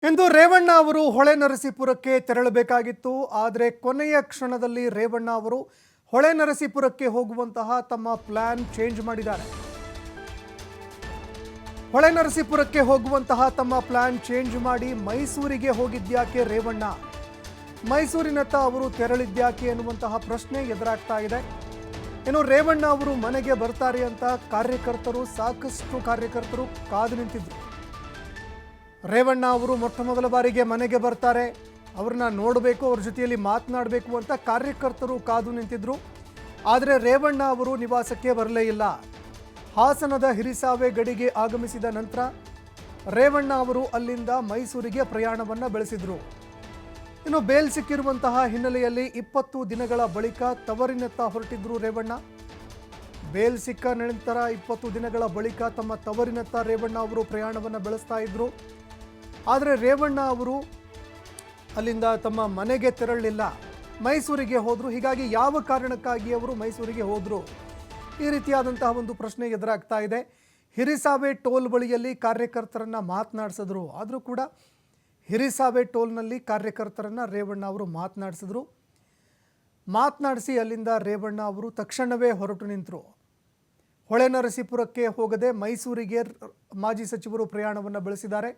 ಇಂದು ರೇವಣ್ಣ ಅವರು ಹೊಳೆ ನರಸೀಪುರಕ್ಕೆ ತೆರಳಬೇಕಾಗಿತ್ತು. ಆದರೆ ಕೊನೆಯ ಕ್ಷಣದಲ್ಲಿ ರೇವಣ್ಣ ಅವರು ಹೊಳೆ ನರಸೀಪುರಕ್ಕೆ ಹೋಗುವಂತಹ ತಮ್ಮ ಪ್ಲಾನ್ ಚೇಂಜ್ ಮಾಡಿದ್ದಾರೆ. ಹೊಳೆ ನರಸೀಪುರಕ್ಕೆ ಹೋಗುವಂತಹ ತಮ್ಮ ಪ್ಲಾನ್ ಚೇಂಜ್ ಮಾಡಿ ಮೈಸೂರಿಗೆ ಹೋಗಿದ್ಯಾಕೆ ರೇವಣ್ಣ, ಮೈಸೂರಿನತ್ತ ಅವರು ತೆರಳಿದ್ಯಾಕೆ ಎನ್ನುವಂತಹ ಪ್ರಶ್ನೆ ಎದುರಾಗ್ತಾ ಇದೆ. ಇನ್ನು ರೇವಣ್ಣ ಅವರು ಮನೆಗೆ ಬರ್ತಾರೆ ಅಂತ ಸಾಕಷ್ಟು ಕಾರ್ಯಕರ್ತರು ಕಾದು ನಿಂತಿದ್ರು. ರೇವಣ್ಣ ಅವರು ಮೊಟ್ಟ ಮೊದಲ ಬಾರಿಗೆ ಮನೆಗೆ ಬರ್ತಾರೆ, ಅವ್ರನ್ನ ನೋಡಬೇಕು, ಅವ್ರ ಜೊತೆಯಲ್ಲಿ ಮಾತನಾಡಬೇಕು ಅಂತ ಕಾರ್ಯಕರ್ತರು ಕಾದು ನಿಂತಿದ್ರು. ಆದರೆ ರೇವಣ್ಣ ಅವರು ನಿವಾಸಕ್ಕೆ ಬರಲೇ ಇಲ್ಲ. ಹಾಸನದ ಹಿರಿಸಾವೆ ಗಡಿಗೆ ಆಗಮಿಸಿದ ನಂತರ ರೇವಣ್ಣ ಅವರು ಅಲ್ಲಿಂದ ಮೈಸೂರಿಗೆ ಪ್ರಯಾಣವನ್ನು ಬೆಳೆಸಿದ್ರು. ಇನ್ನು ಬೇಲ್ ಸಿಕ್ಕಿರುವಂತಹ ಹಿನ್ನೆಲೆಯಲ್ಲಿ 20 ದಿನಗಳ ಬಳಿಕ ತವರಿನತ್ತ ಹೊರಟಿದ್ರು ರೇವಣ್ಣ. ಬೇಲ್ ಸಿಕ್ಕ ನಂತರ 20 ದಿನಗಳ ಬಳಿಕ ತಮ್ಮ ತವರಿನತ್ತ ರೇವಣ್ಣ ಅವರು ಪ್ರಯಾಣವನ್ನು ಬೆಳೆಸ್ತಾ ಇದ್ರು. ಆದರೆ ರೇವಣ್ಣ ಅವರು ಅಲ್ಲಿಂದ ತಮ್ಮ ಮನೆಗೆ ತೆರಳಲಿಲ್ಲ, ಮೈಸೂರಿಗೆ ಹೋದರು. ಹೀಗಾಗಿ ಯಾವ ಕಾರಣಕ್ಕಾಗಿ ಅವರು ಮೈಸೂರಿಗೆ ಹೋದರು, ಈ ರೀತಿಯಾದಂತಹ ಒಂದು ಪ್ರಶ್ನೆ ಎದುರಾಗ್ತಾ ಇದೆ. ಹಿರಿಸಾವೆ ಟೋಲ್ ಬಳಿಯಲ್ಲಿ ಕಾರ್ಯಕರ್ತರನ್ನು ಮಾತನಾಡಿಸಿದ್ರು. ಆದರೂ ಕೂಡ ಹಿರಿಸಾವೆ ಟೋಲ್ನಲ್ಲಿ ಕಾರ್ಯಕರ್ತರನ್ನು ರೇವಣ್ಣ ಅವರು ಮಾತನಾಡಿಸಿ ಅಲ್ಲಿಂದ ರೇವಣ್ಣ ಅವರು ತಕ್ಷಣವೇ ಹೊರಟು ನಿಂತರು. ಹೊಳೆ ನರಸೀಪುರಕ್ಕೆ ಹೋಗದೆ ಮೈಸೂರಿಗೆ ಮಾಜಿ ಸಚಿವರು ಪ್ರಯಾಣವನ್ನು ಬೆಳೆಸಿದ್ದಾರೆ.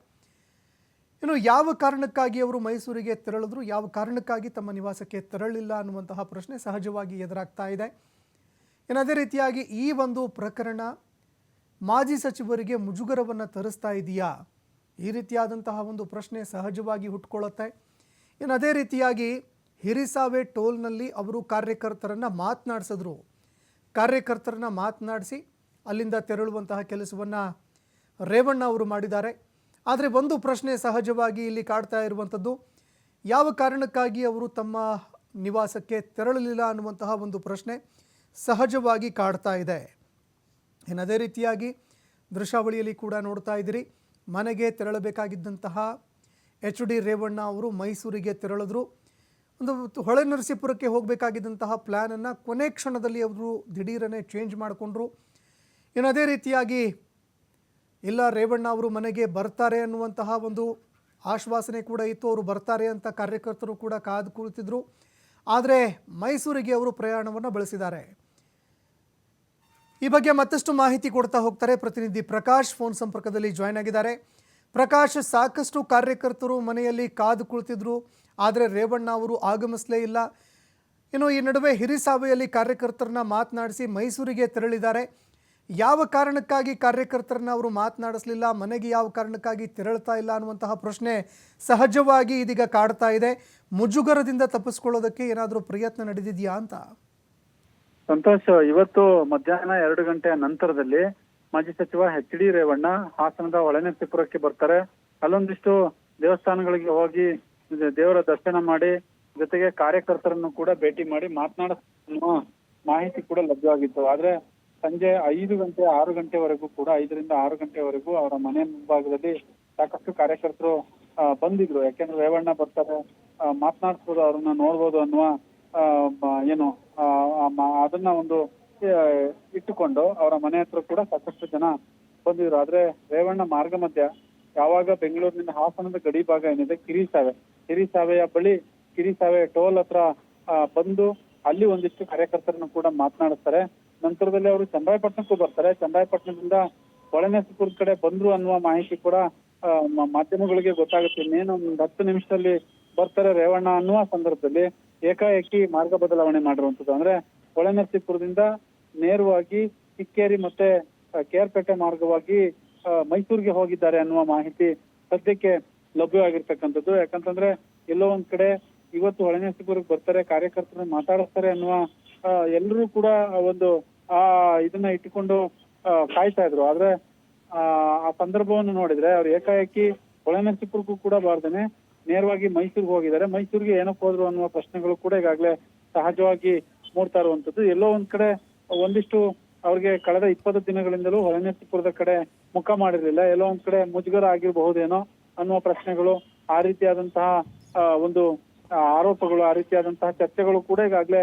ಇನ್ನು ಯಾವ ಕಾರಣಕ್ಕಾಗಿ ಅವರು ಮೈಸೂರಿಗೆ ತೆರಳಿದ್ರು, ಯಾವ ಕಾರಣಕ್ಕಾಗಿ ತಮ್ಮ ನಿವಾಸಕ್ಕೆ ತೆರಳಿಲ್ಲ ಅನ್ನುವಂತಹ ಪ್ರಶ್ನೆ ಸಹಜವಾಗಿ ಎದುರಾಗ್ತಾ ಇದೆ. ಇನ್ನು ಅದೇ ರೀತಿಯಾಗಿ ಈ ಒಂದು ಪ್ರಕರಣ ಮಾಜಿ ಸಚಿವರಿಗೆ ಮುಜುಗರವನ್ನು ತರಿಸ್ತಾ ಇದೆಯಾ, ಈ ರೀತಿಯಾದಂತಹ ಒಂದು ಪ್ರಶ್ನೆ ಸಹಜವಾಗಿ ಹುಟ್ಕೊಳ್ಳುತ್ತೆ. ಇನ್ನು ಅದೇ ರೀತಿಯಾಗಿ ಹಿರಿಸಾವೆ ಟೋಲ್ನಲ್ಲಿ ಅವರು ಕಾರ್ಯಕರ್ತರನ್ನು ಮಾತನಾಡಿಸಿ ಅಲ್ಲಿಂದ ತೆರಳುವಂತಹ ಕೆಲಸವನ್ನು ರೇವಣ್ಣ ಅವರು ಮಾಡಿದ್ದಾರೆ. ಆದರೆ ಒಂದು ಪ್ರಶ್ನೆ ಸಹಜವಾಗಿ ಇಲ್ಲಿ ಕಾಡ್ತಾ ಇರುವಂಥದ್ದು, ಯಾವ ಕಾರಣಕ್ಕಾಗಿ ಅವರು ತಮ್ಮ ನಿವಾಸಕ್ಕೆ ತೆರಳಲಿಲ್ಲ ಅನ್ನುವಂತಹ ಒಂದು ಪ್ರಶ್ನೆ ಸಹಜವಾಗಿ ಕಾಡ್ತಾ ಇದೆ. ಇನ್ನು ಅದೇ ರೀತಿಯಾಗಿ ದೃಶ್ಯಾವಳಿಯಲ್ಲಿ ಕೂಡ ನೋಡ್ತಾ ಇದ್ದೀರಿ, ಮನೆಗೆ ತೆರಳಬೇಕಾಗಿದ್ದಂತಹ HD ರೇವಣ್ಣ ಅವರು ಮೈಸೂರಿಗೆ ತೆರಳಿದ್ರು. ಒಂದು ಹೊಳೆ ನರಸೀಪುರಕ್ಕೆ ಹೋಗಬೇಕಾಗಿದ್ದಂತಹ ಪ್ಲ್ಯಾನನ್ನು ಕೊನೆ ಕ್ಷಣದಲ್ಲಿ ಅವರು ದಿಢೀರನೆ ಚೇಂಜ್ ಮಾಡಿಕೊಂಡ್ರು. ಇನ್ನು ಅದೇ ರೀತಿಯಾಗಿ ಇಲ್ಲ, ರೇವಣ್ಣ ಅವರು ಮನೆಗೆ ಬರ್ತಾರೆ ಅನ್ನುವಂತಹ ಒಂದು ಆಶ್ವಾಸನೆ ಕೂಡ ಇತ್ತು, ಅವರು ಬರ್ತಾರೆ ಅಂತ ಕಾರ್ಯಕರ್ತರು ಕೂಡ ಕಾದು ಕುಳಿತಿದ್ರು. ಆದರೆ ಮೈಸೂರಿಗೆ ಅವರು ಪ್ರಯಾಣವನ್ನು ಬೆಳೆಸಿದ್ದಾರೆ. ಈ ಬಗ್ಗೆ ಮತ್ತಷ್ಟು ಮಾಹಿತಿ ಕೊಡ್ತಾ ಹೋಗ್ತಾರೆ ಪ್ರತಿನಿಧಿ ಪ್ರಕಾಶ್, ಫೋನ್ ಸಂಪರ್ಕದಲ್ಲಿ ಜಾಯ್ನ್ ಆಗಿದ್ದಾರೆ. ಪ್ರಕಾಶ್, ಸಾಕಷ್ಟು ಕಾರ್ಯಕರ್ತರು ಮನೆಯಲ್ಲಿ ಕಾದು ಕುಳಿತಿದ್ರು, ಆದರೆ ರೇವಣ್ಣ ಅವರು ಆಗಮಿಸಲೇ ಇಲ್ಲ. ಇನ್ನು ಈ ನಡುವೆ ಹಿರಿಸಾವೆಯಲ್ಲಿ ಕಾರ್ಯಕರ್ತರನ್ನ ಮಾತನಾಡಿಸಿ ಮೈಸೂರಿಗೆ ತೆರಳಿದ್ದಾರೆ. ಯಾವ ಕಾರಣಕ್ಕಾಗಿ ಕಾರ್ಯಕರ್ತರನ್ನ ಅವರು ಮಾತನಾಡಿಸಲಿಲ್ಲ, ಮನೆಗೆ ಯಾವ ಕಾರಣಕ್ಕಾಗಿ ತೆರಳ್ತಾ ಇಲ್ಲ ಅನ್ನುವಂತಹ ಪ್ರಶ್ನೆ ಸಹಜವಾಗಿ ಇದೀಗ ಕಾಡ್ತಾ ಇದೆ. ಮುಜುಗರದಿಂದ ತಪ್ಪಿಸ್ಕೊಳ್ಳೋದಕ್ಕೆ ಏನಾದರೂ ಪ್ರಯತ್ನ ನಡೆದಿದೆಯಾ ಅಂತ? ಸಂತೋಷ್, ಇವತ್ತು ಮಧ್ಯಾಹ್ನ 2 ಗಂಟೆಯ ನಂತರದಲ್ಲಿ ಮಾಜಿ ಸಚಿವ HD ರೇವಣ್ಣ ಹಾಸನದ ಹೊಳೆನರಸೀಪುರಕ್ಕೆ ಬರ್ತಾರೆ. ಅಲ್ಲೊಂದಿಷ್ಟು ದೇವಸ್ಥಾನಗಳಿಗೆ ಹೋಗಿ ದೇವರ ದರ್ಶನ ಮಾಡಿ, ಜೊತೆಗೆ ಕಾರ್ಯಕರ್ತರನ್ನು ಕೂಡ ಭೇಟಿ ಮಾಡಿ ಮಾತನಾಡುವ ಮಾಹಿತಿ ಕೂಡ ಲಭ್ಯವಾಗಿತ್ತು. ಆದ್ರೆ ಸಂಜೆ 5 ಗಂಟೆ 6 ಗಂಟೆವರೆಗೂ ಕೂಡ 5 ರಿಂದ 6 ಗಂಟೆವರೆಗೂ ಅವರ ಮನೆ ಮುಂಭಾಗದಲ್ಲಿ ಸಾಕಷ್ಟು ಕಾರ್ಯಕರ್ತರು ಬಂದಿದ್ರು. ಯಾಕೆಂದ್ರೆ ರೇವಣ್ಣ ಬರ್ತಾರೆ, ಮಾತನಾಡಿಸ್ಬೋದು, ಅವ್ರನ್ನ ನೋಡ್ಬೋದು ಅನ್ನುವ ಅದನ್ನ ಒಂದು ಇಟ್ಟುಕೊಂಡು ಅವರ ಮನೆ ಹತ್ರ ಕೂಡ ಸಾಕಷ್ಟು ಜನ ಬಂದಿದ್ರು. ಆದ್ರೆ ರೇವಣ್ಣ ಮಾರ್ಗ ಮಧ್ಯ ಯಾವಾಗ ಬೆಂಗಳೂರಿನಿಂದ ಹಾಸನದ ಗಡಿ ಭಾಗ ಏನಿದೆ ಹಿರಿಸಾವೆಯ ಬಳಿ ಹಿರಿಸಾವೆ ಟೋಲ್ ಹತ್ರ ಬಂದು ಅಲ್ಲಿ ಒಂದಿಷ್ಟು ಕಾರ್ಯಕರ್ತರನ್ನು ಕೂಡ ಮಾತನಾಡಿಸ್ತಾರೆ. ನಂತರದಲ್ಲಿ ಅವರು ಚನ್ನರಾಯಪಟ್ಟಣಕ್ಕೂ ಬರ್ತಾರೆ. ಚನ್ನರಾಯಪಟ್ಟಣದಿಂದ ಹೊಳೆನರಸೀಪುರದ ಕಡೆ ಬಂದ್ರು ಅನ್ನುವ ಮಾಹಿತಿ ಕೂಡ ಮಾಧ್ಯಮಗಳಿಗೆ ಗೊತ್ತಾಗುತ್ತೆ. ಇನ್ನೇನು ಒಂದು 10 ನಿಮಿಷದಲ್ಲಿ ಬರ್ತಾರೆ ರೇವಣ್ಣ ಅನ್ನುವ ಸಂದರ್ಭದಲ್ಲಿ ಏಕಾಏಕಿ ಮಾರ್ಗ ಬದಲಾವಣೆ ಮಾಡಿರುವಂತದ್ದು. ಅಂದ್ರೆ ಹೊಳೆನರಸೀಪುರದಿಂದ ನೇರವಾಗಿ ಕಿಕ್ಕೇರಿ ಮತ್ತೆ KR ಪೇಟೆ ಮಾರ್ಗವಾಗಿ ಮೈಸೂರಿಗೆ ಹೋಗಿದ್ದಾರೆ ಅನ್ನುವ ಮಾಹಿತಿ ಸದ್ಯಕ್ಕೆ ಲಭ್ಯವಾಗಿರ್ತಕ್ಕಂಥದ್ದು. ಯಾಕಂತಂದ್ರೆ ಎಲ್ಲೋ ಒಂದ್ ಕಡೆ ಇವತ್ತು ಹೊಳೆನರಸೀಪುರಕ್ಕೆ ಬರ್ತಾರೆ, ಕಾರ್ಯಕರ್ತರನ್ನ ಮಾತಾಡಿಸ್ತಾರೆ ಅನ್ನುವ ಎಲ್ಲರೂ ಕೂಡ ಒಂದು ಇದನ್ನ ಇಟ್ಟುಕೊಂಡು ಕಾಯ್ತಾ ಇದ್ರು. ಆದ್ರೆ ಆ ಸಂದರ್ಭವನ್ನು ನೋಡಿದ್ರೆ ಅವ್ರು ಏಕಾಏಕಿ ಹೊಳೆನರಸೀಪುರಕ್ಕೂ ಕೂಡ ಬಾರ್ದೇನೆ ನೇರವಾಗಿ ಮೈಸೂರಿಗೆ ಹೋಗಿದ್ದಾರೆ. ಮೈಸೂರಿಗೆ ಏನಕ್ಕೆ ಹೋದ್ರು ಅನ್ನುವ ಪ್ರಶ್ನೆಗಳು ಕೂಡ ಈಗಾಗಲೇ ಸಹಜವಾಗಿ ಮೂಡ್ತಾ ಇರುವಂತದ್ದು. ಎಲ್ಲೋ ಒಂದ್ ಕಡೆ ಒಂದಿಷ್ಟು ಅವ್ರಿಗೆ ಕಳೆದ 20 ದಿನಗಳಿಂದಲೂ ಹೊಳೆನರಸೀಪುರದ ಕಡೆ ಮುಖ ಮಾಡಿರ್ಲಿಲ್ಲ. ಎಲ್ಲೋ ಒಂದ್ ಕಡೆ ಮುಜುಗರ ಆಗಿರಬಹುದೇನೋ ಅನ್ನುವ ಪ್ರಶ್ನೆಗಳು, ಆ ರೀತಿಯಾದಂತಹ ಒಂದು ಆರೋಪಗಳು, ಆ ರೀತಿಯಾದಂತಹ ಚರ್ಚೆಗಳು ಕೂಡ ಈಗಾಗಲೇ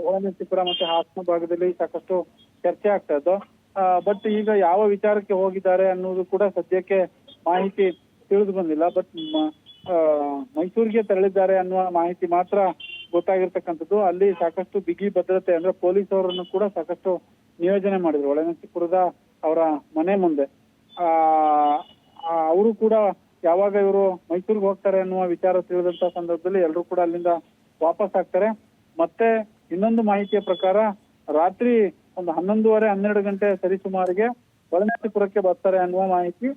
ಹೊಳೆನರಸೀಪುರ ಮತ್ತೆ ಹಾಸನ ಭಾಗದಲ್ಲಿ ಸಾಕಷ್ಟು ಚರ್ಚೆ ಆಗ್ತಾ ಇದ್ದು. ಬಟ್ ಈಗ ಯಾವ ವಿಚಾರಕ್ಕೆ ಹೋಗಿದ್ದಾರೆ ಅನ್ನೋದು ಕೂಡ ಸದ್ಯಕ್ಕೆ ಮಾಹಿತಿ ತಿಳಿದು ಬಂದಿಲ್ಲ. ಬಟ್ ಮೈಸೂರಿಗೆ ತೆರಳಿದ್ದಾರೆ ಅನ್ನುವ ಮಾಹಿತಿ ಮಾತ್ರ ಗೊತ್ತಾಗಿರ್ತಕ್ಕಂಥದ್ದು. ಅಲ್ಲಿ ಸಾಕಷ್ಟು ಬಿಗಿ ಭದ್ರತೆ ಅಂದ್ರೆ ಪೊಲೀಸ್ ಅವರನ್ನು ಕೂಡ ಸಾಕಷ್ಟು ನಿಯೋಜನೆ ಮಾಡಿದ್ರು ಹೊಳೆನರಸೀಪುರದ ಅವರ ಮನೆ ಮುಂದೆ. ಅವರು ಕೂಡ ಯಾವಾಗ ಇವರು ಮೈಸೂರಿಗೆ ಹೋಗ್ತಾರೆ ಅನ್ನುವ ವಿಚಾರ ತಿಳಿದಂತ ಸಂದರ್ಭದಲ್ಲಿ ಎಲ್ಲರೂ ಕೂಡ ಅಲ್ಲಿಂದ ವಾಪಸ್ ಆಗ್ತಾರೆ. ಮತ್ತೆ ಇನ್ನೊಂದು ಮಾಹಿತಿಯ ಪ್ರಕಾರ ರಾತ್ರಿ ಒಂದು 11:30-12 ಗಂಟೆ ಸರಿಸುಮಾರಿಗೆ ಹೊಳೆನರಸೀಪುರಕ್ಕೆ ಬರ್ತಾರೆ ಅನ್ನುವ ಮಾಹಿತಿ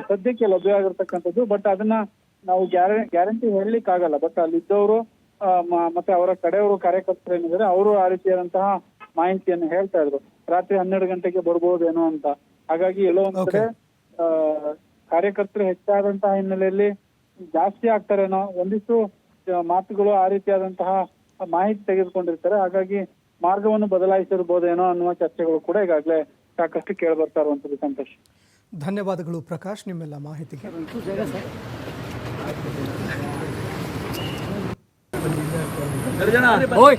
ಸದ್ಯಕ್ಕೆ ಲಭ್ಯ ಆಗಿರ್ತಕ್ಕಂಥದ್ದು. ಬಟ್ ಅದನ್ನ ನಾವು ಗ್ಯಾರಂಟಿ ಹೇಳಲಿಕ್ಕೆ ಆಗಲ್ಲ. ಬಟ್ ಅಲ್ಲಿದ್ದವರು ಮತ್ತೆ ಅವರ ಕಡೆಯವರು ಕಾರ್ಯಕರ್ತರು ಏನಿದ್ದಾರೆ ಅವರು ಆ ರೀತಿಯಾದಂತಹ ಮಾಹಿತಿಯನ್ನು ಹೇಳ್ತಾ ಇದ್ರು, ರಾತ್ರಿ 12 ಗಂಟೆಗೆ ಬರ್ಬೋದೇನೋ ಅಂತ. ಹಾಗಾಗಿ ಎಲ್ಲೋ ಒಂದ್ ಕಡೆ ಕಾರ್ಯಕರ್ತರು ಹೆಚ್ಚಾದಂತಹ ಹಿನ್ನೆಲೆಯಲ್ಲಿ ಜಾಸ್ತಿ ಆಗ್ತಾರೇನೋ, ಒಂದಿಷ್ಟು ಮಾತುಗಳು ಆ ರೀತಿಯಾದಂತಹ ಮಾಹಿತಿ ತೆಗೆದುಕೊಂಡಿರ್ತಾರೆ. ಹಾಗಾಗಿ ಮಾರ್ಗವನ್ನು ಬದಲಾಯಿಸಿರ್ಬೋದೇನೋ ಅನ್ನುವ ಚರ್ಚೆಗಳು ಕೂಡ ಈಗಾಗಲೇ ಸಾಕಷ್ಟು ಕೇಳಿ ಬರ್ತಾ ಇರುವಂತದ್ದು. ಸಂತೋಷ್, ಧನ್ಯವಾದಗಳು ಪ್ರಕಾಶ್ ನಿಮ್ಮೆಲ್ಲ ಮಾಹಿತಿಗೆ. ಓಯ್